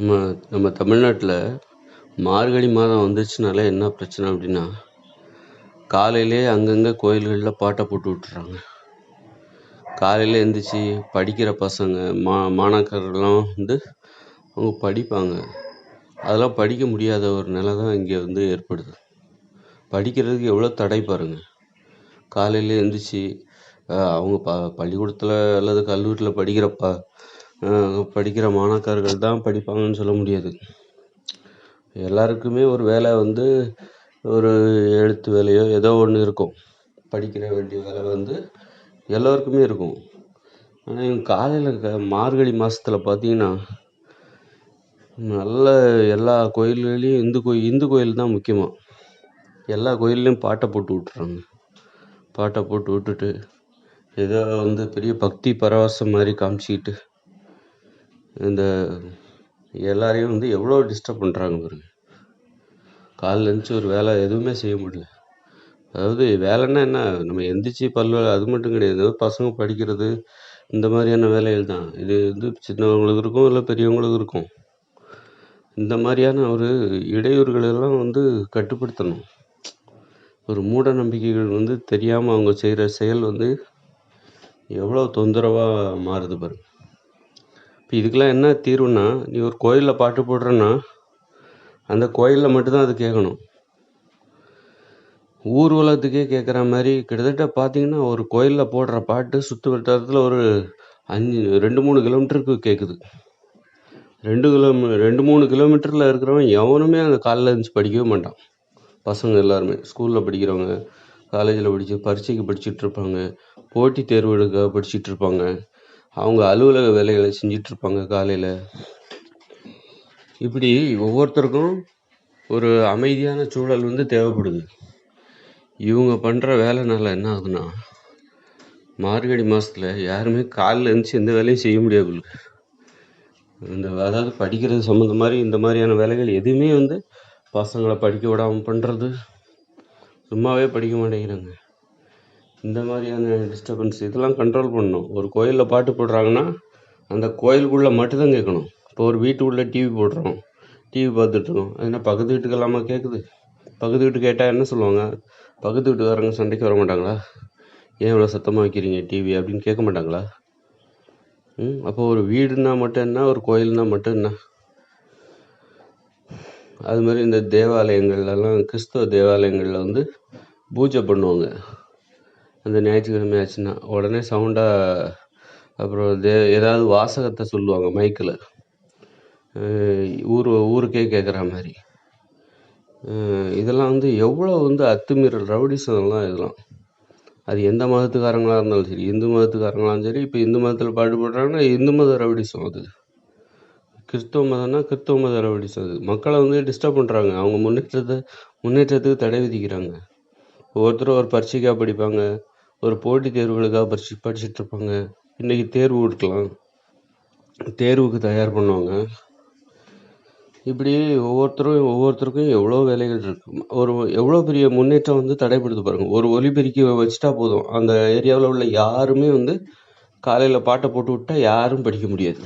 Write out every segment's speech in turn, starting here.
நம்ம நம்ம தமிழ்நாட்டில் மார்கழி மாதம் வந்துச்சுனாலே என்ன பிரச்சனை அப்படின்னா, காலையிலே அங்கங்கே கோயில்களில் பாட்டை போட்டு விட்டுறாங்க. காலையில் எழுந்திரிச்சு படிக்கிற பசங்க மாணாக்கர்லாம் அவங்க படிப்பாங்க. அதெல்லாம் படிக்க முடியாத ஒரு நிலை தான் இங்கே ஏற்படுது. படிக்கிறதுக்கு எவ்வளோ தடை பாருங்க. காலையில் எழுந்திரிச்சு அவங்க பள்ளிக்கூடத்தில் அல்லது கல்லூரியில் படிக்கிற மாணாக்கர்கள் தான் படிப்பாங்கன்னு சொல்ல முடியாது. எல்லாருக்குமே ஒரு வேலை ஒரு எழுத்து வேலையோ ஏதோ ஒன்று இருக்கும். படிக்கிற வேண்டிய வேலை எல்லோருக்குமே இருக்கும். ஆனால் இவங்க காலையில் மார்கழி மாதத்தில் பார்த்தீங்கன்னா, நல்ல எல்லா கோயில்கள்லேயும் இந்து கோயில் தான் முக்கியமாக. எல்லா கோயில்லையும் பாட்டை போட்டு விட்டுறாங்க. பாட்டை போட்டு விட்டுட்டு ஏதோ பெரிய பக்தி பரவசம் மாதிரி காமிச்சிக்கிட்டு இந்த எல்லாரையும் எவ்வளோ டிஸ்டர்ப் பண்ணுறாங்க பாருங்க. காலைல எழுந்துச்சி ஒரு வேலை எதுவுமே செய்ய முடியல. அதாவது வேலைன்னா என்ன, நம்ம எந்திரிச்சு வேலை அது மட்டும் கிடையாது. பசங்க படிக்கிறது இந்த மாதிரியான வேலைகள் தான். இது சின்னவங்களுக்கு இருக்கும், இல்லை பெரியவங்களுக்கு இருக்கும். இந்த மாதிரியான ஒரு இடையூறுகள் எல்லாம் கட்டுப்படுத்தணும். ஒரு மூட நம்பிக்கைகள் தெரியாமல் அவங்க செய்கிற செயல் எவ்வளோ தொந்தரவாக மாறுது பாருங்க. இப்போ இதுக்கெல்லாம் என்ன தீர்வுன்னா, நீ ஒரு கோயிலில் பாட்டு போடுறன்னா அந்த கோயிலில் மட்டும்தான் அது கேட்கணும். ஊர்வலத்துக்கே கேட்குற மாதிரி கிட்டத்தட்ட பார்த்தீங்கன்னா, ஒரு கோயிலில் போடுற பாட்டு சுற்று வட்டாரத்தில் ஒரு 2-3 கிலோமீட்டருக்கு கேட்குது. 2-3 கிலோமீட்டரில் இருக்கிறவன் எவனுமே அந்த காலையில் இருந்துச்சு படிக்கவே மாட்டான். பசங்க எல்லாருமே ஸ்கூலில் படிக்கிறவங்க, காலேஜில் பரீட்சைக்கு படிச்சுட்டு இருப்பாங்க, போட்டித் தேர்வுகளுக்காக படிச்சுட்டு இருப்பாங்க, அவங்க அலுவலக வேலைகளை செஞ்சிட்ருப்பாங்க காலையில். இப்படி ஒவ்வொருத்தருக்கும் ஒரு அமைதியான சூழல் தேவைப்படுது. இவங்க பண்ணுற வேலைனால என்ன ஆகுதுன்னா, மார்கழி மாதத்தில் யாருமே காலையில் எழுந்துச்சி எந்த வேலையும் செய்ய முடியாது. அதாவது படிக்கிறது சம்மந்த மாதிரி இந்த மாதிரியான வேலைகள் எதுவுமே பசங்களை படிக்க விடாமல் பண்ணுறது, சும்மாவே படிக்க மாட்டேங்கிறாங்க. இந்த மாதிரியான டிஸ்டர்பன்ஸ் இதெல்லாம் கண்ட்ரோல் பண்ணணும். ஒரு கோயிலில் பாட்டு போடுறாங்கன்னா அந்த கோயிலுக்குள்ளே மட்டும்தான் கேட்கணும். இப்போ ஒரு வீட்டுக்குள்ளே டிவி போடுறோம், டிவி பார்த்துட்ருக்கோம், அது என்ன பக்கத்து வீட்டுக்கெல்லாமா கேட்குது? பக்கத்து வீட்டு கேட்டால் என்ன சொல்லுவாங்க? பக்கத்து வீட்டுக்காரங்க சண்டைக்கு வர மாட்டாங்களா? ஏன் இவ்வளோ சத்தமாக வைக்கிறீங்க டிவி அப்படின்னு கேட்க மாட்டாங்களா? அப்போ ஒரு வீடுனா மட்டும் என்ன, ஒரு கோயில்னா மட்டும் என்ன? அது மாதிரி இந்த தேவாலயங்கள்லாம், கிறிஸ்தவ தேவாலயங்களில் பூஜை பண்ணுவாங்க. அந்த ஞாயிற்றுக்கிழமை ஆச்சுன்னா உடனே சவுண்டாக அப்புறம் ஏதாவது வாசகத்தை சொல்லுவாங்க மைக்கில், ஊருக்கே கேட்குற மாதிரி. இதெல்லாம் எவ்வளோ அத்துமீறல், ரவுடிசம்லாம் இதெல்லாம். அது எந்த மதத்துக்காரங்களாக இருந்தாலும் சரி, இந்து மதத்துக்காரங்களாலும் சரி. இப்போ இந்து மதத்தில் பாட்டு போடுறாங்கன்னா இந்து மத ரவுடிசம் அது. கிறிஸ்தவ மதம்னா கிறிஸ்தவ மத ரவுடிசம் அது. மக்களை டிஸ்டர்ப் பண்ணுறாங்க. அவங்க முன்னேற்றத்துக்கு தடை விதிக்கிறாங்க. ஒவ்வொருத்தரும் ஒரு பரீட்சைக்காக படிப்பாங்க, ஒரு போட்டித் தேர்வுகளுக்காக படிச்சுட்டு இருப்பாங்க. இன்றைக்கி தேர்வு இருக்கலாம், தேர்வுக்கு தயார் பண்ணுவாங்க. இப்படி ஒவ்வொருத்தருக்கும் எவ்வளோ வேலைகள் இருக்குது. எவ்வளோ பெரிய முன்னேற்றம் தடைப்படுது பாருங்கள். ஒரு ஒலிபெருக்கி வச்சுட்டா போதும், அந்த ஏரியாவில் உள்ள யாருமே காலையில் பாட்டை போட்டு விட்டால் யாரும் படிக்க முடியாது.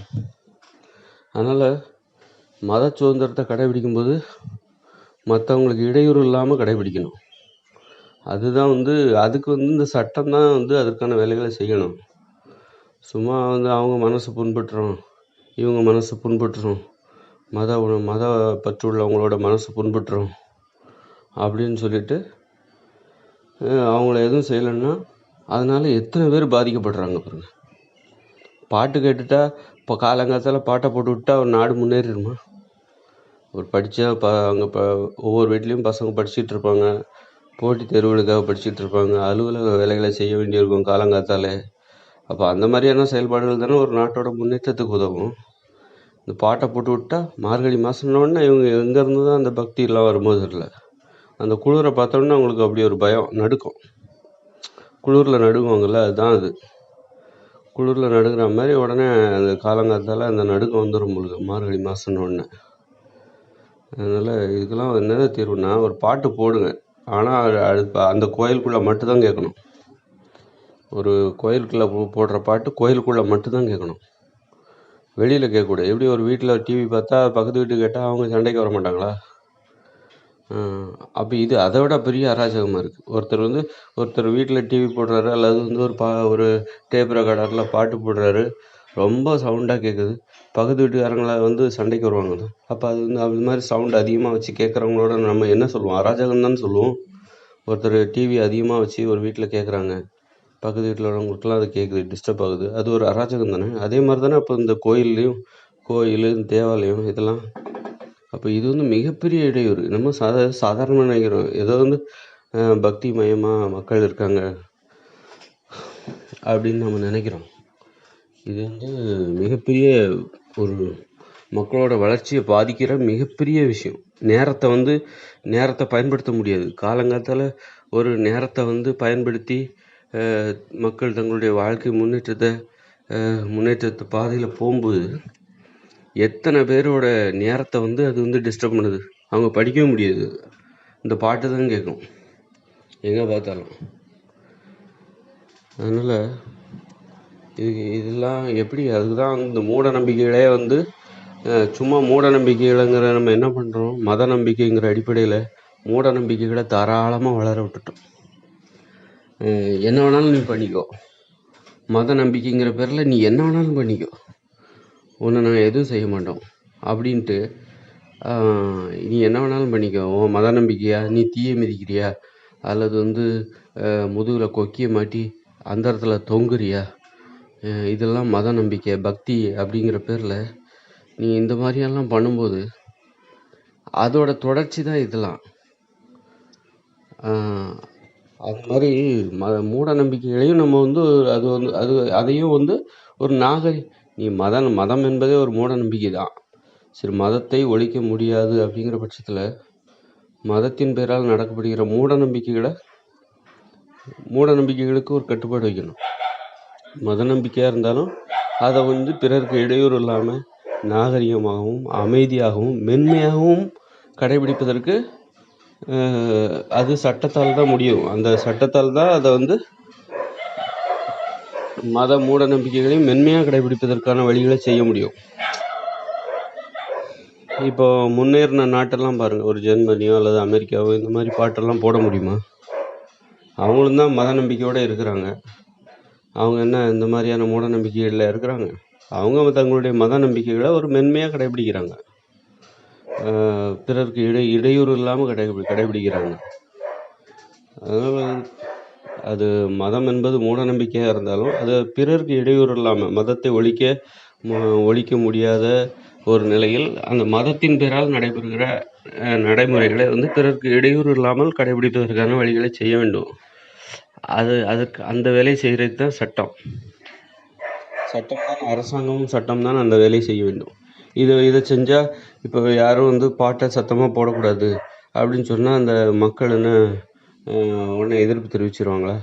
அதனால் மத சுதந்திரத்தை கடைபிடிக்கும்போது மற்றவங்களுக்கு இடையூறு இல்லாமல் கடைபிடிக்கணும். அதுதான் அதுக்கு இந்த சட்டம் தான் அதற்கான வேலைகளை செய்யணும். சும்மா அவங்க மனசு புண்பட்டுரும், இவங்க மனசு புண்பட்டுரும், மத பற்று உள்ளவங்களோட மனசு புண்பட்டுரும் அப்படின்னு சொல்லிட்டு அவங்கள எதுவும் செய்யலைன்னா அதனால் எத்தனை பேர் பாதிக்கப்படுறாங்க பாருங்க. பாட்டு கேட்டுட்டா இப்போ காலங்காலத்தில் பாட்டை போட்டு விட்டா ஒரு நாடு முன்னேறிடுமா? ஒரு படித்தா அங்கே ஒவ்வொரு வீட்லேயும் பசங்க படிச்சுட்டு இருப்பாங்க, போட்டித் தேர்வுகளுக்காக படிச்சுட்டு இருப்பாங்க, அலுவலக வேலைகளை செய்ய வேண்டியிருக்கும் காலங்காத்தாலே. அப்போ அந்த மாதிரியான செயல்பாடுகள் தானே ஒரு நாட்டோட முன்னேற்றத்துக்கு உதவும். இந்த பாட்டை போட்டு விட்டா மார்கழி மாதம்னோடனே இவங்க எங்கேருந்து தான் அந்த பக்தியெல்லாம் வரும்போது இல்லை. அந்த குளிரை பார்த்தோன்னே அவங்களுக்கு அப்படி ஒரு பயம், நடுக்கும். குளிரில் நடுங்குவாங்கள்ல, அதுதான் அது. குளிரில் நடுங்கிற மாதிரி உடனே அந்த காலங்காலத்தால் அந்த நடுக்கம் வந்துடும் உங்களுக்கு மார்கழி மாதம்னோடனே. அதனால் இதுக்கெல்லாம் என்ன தீர்வுனா, ஒரு பாட்டு போடுங்க, ஆனால் அந்த கோயிலுக்குள்ளே மட்டும்தான் கேட்கணும். ஒரு கோயிலுக்குள்ளே போடுற பாட்டு கோயிலுக்குள்ளே மட்டும்தான் கேட்கணும். வெளியில் கேட்கக்கூடாது. எப்படி ஒரு வீட்டில் டிவி பார்த்தா பக்கத்து வீட்டுக்கு கேட்டால் அவங்க சண்டைக்கு வர மாட்டாங்களா? அப்போ இது அதை விட பெரிய அராஜகமாக இருக்குது. ஒருத்தர் வீட்டில் டிவி போடுறாரு, அல்லது ஒரு டேப் ரெக்கார்டரில் பாட்டு போடுறாரு, ரொம்ப சவுண்டாக கேட்குது. பக்கத்து வீட்டுக்காரங்கள சண்டைக்கு வருவாங்க. அப்போ அது மாதிரி சவுண்ட் அதிகமாக வச்சு கேட்குறவங்களோட நம்ம என்ன சொல்லுவோம்? அராஜகம் தான் சொல்லுவோம். ஒருத்தர் டிவி அதிகமாக வச்சு ஒரு வீட்டில் கேட்குறாங்க, பக்கத்து வீட்டில் உள்ளவங்களுக்குலாம் அது கேட்குது, டிஸ்டர்ப் ஆகுது, அது ஒரு அராஜகம் தானே. அதே மாதிரி தானே அப்போ இந்த கோயில் தேவாலயம் இதெல்லாம். அப்போ இது மிகப்பெரிய இடையூறு. நம்ம சாதாரணமாக நினைக்கிறோம், ஏதோ பக்தி மயமாக மக்கள் இருக்காங்க அப்படின்னு நம்ம நினைக்கிறோம். இது மிகப்பெரிய ஒரு மக்களோட வளர்ச்சியை பாதிக்கிற மிகப்பெரிய விஷயம். நேரத்தை பயன்படுத்த முடியாது. காலங்காலத்தில் ஒரு நேரத்தை பயன்படுத்தி மக்கள் தங்களுடைய வாழ்க்கை முன்னேற்றத்தை பாதையில் போகும்போது எத்தனை பேரோட நேரத்தை அது டிஸ்டர்ப் பண்ணுது. அவங்க படிக்கவே முடியாது, இந்த பாட்டு தான் கேட்கும் எங்கே பார்த்தாலும். அதனால் இதெல்லாம் எப்படி? அதுதான் இந்த மூட நம்பிக்கைகளே சும்மா மூட நம்பிக்கைகளைங்கிற நம்ம என்ன பண்ணுறோம்? மத நம்பிக்கைங்கிற அடிப்படையில் மூட நம்பிக்கைகளை தாராளமாக வளர விட்டுட்டோம். என்ன வேணாலும் நீ பண்ணிக்கோ, மத நம்பிக்கைங்கிற பேரில் நீ என்ன வேணாலும் பண்ணிக்கோ, ஒன்று நாங்கள் எதுவும் செய்ய மாட்டோம் அப்படின்ட்டு நீ என்ன வேணாலும் பண்ணிக்கோ. உன் மத நம்பிக்கையா? நீ தீயை மிதிக்கிறியா? அல்லது முதுகில் கொக்கியை மாட்டி அந்த இடத்துல தொங்குறியா? இதெல்லாம் மத நம்பிக்கை, பக்தி அப்படிங்கிற பேரில் நீ இந்த மாதிரியெல்லாம் பண்ணும்போது அதோட தொடர்ச்சி தான் இதெல்லாம். அது மாதிரி மூட நம்பிக்கைகளையும் நம்ம அதையும் ஒரு நீ மதம் என்பதே ஒரு மூட நம்பிக்கை தான். சரி, மதத்தை ஒழிக்க முடியாது அப்படிங்கிற பட்சத்தில் மதத்தின் பேரால் நடக்கப்படுகிற மூட நம்பிக்கைகளுக்கு ஒரு கட்டுப்பாடு வைக்கணும். மத நம்பிக்கையாக இருந்தாலும் அதை பிறருக்கு இடையூறு இல்லாமல் நாகரிகமாகவும் அமைதியாகவும் மென்மையாகவும் கடைபிடிப்பதற்கு அது சட்டத்தால் தான் முடியும். அந்த சட்டத்தால் தான் அதை மத மூட நம்பிக்கைகளையும் மென்மையாக கடைபிடிப்பதற்கான வழிகளை செய்ய முடியும். இப்போ முன்னேறின நாட்டெல்லாம் பாருங்கள், ஒரு ஜெர்மனியோ அல்லது அமெரிக்காவோ இந்த மாதிரி பாட்டெல்லாம் போட முடியுமா? அவங்களும் தான் மத நம்பிக்கையோடு இருக்கிறாங்க. அவங்க என்ன இந்த மாதிரியான மூட நம்பிக்கைகளில் இருக்கிறாங்க? அவங்க தங்களுடைய மத நம்பிக்கைகளை ஒரு மென்மையாக கடைபிடிக்கிறாங்க, பிறருக்கு இடையூறு இல்லாமல் கடைபிடிக்கிறாங்க. அதனால் அது மதம் என்பது மூட நம்பிக்கையாக இருந்தாலும் அது பிறருக்கு இடையூறு இல்லாமல், மதத்தை ஒழிக்க முடியாத ஒரு நிலையில் அந்த மதத்தின் பேரால் நடைபெறுகிற நடைமுறைகளை பிறருக்கு இடையூறு இல்லாமல் கடைபிடிப்பதற்கான வழிகளை செய்ய வேண்டும். அதுக்கு அந்த வேலையை செய்கிறது தான் சட்டம் தான். அரசாங்கமும் சட்டம் தான் அந்த வேலையை செய்ய வேண்டும். இதை செஞ்சால் இப்போ யாரும் பாட்டை சத்தமாக போடக்கூடாது அப்படின்னு சொன்னால் அந்த மக்கள் உடனே எதிர்ப்பு தெரிவிச்சிருவாங்களா?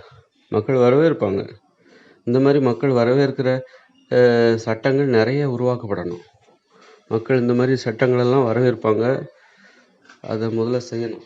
மக்கள் வரவேற்பாங்க. இந்த மாதிரி மக்கள் வரவேற்கிற சட்டங்கள் நிறைய உருவாக்கப்படணும். மக்கள் இந்த மாதிரி சட்டங்களெல்லாம் வரவேற்பாங்க. அதை முதல்ல செய்யணும்.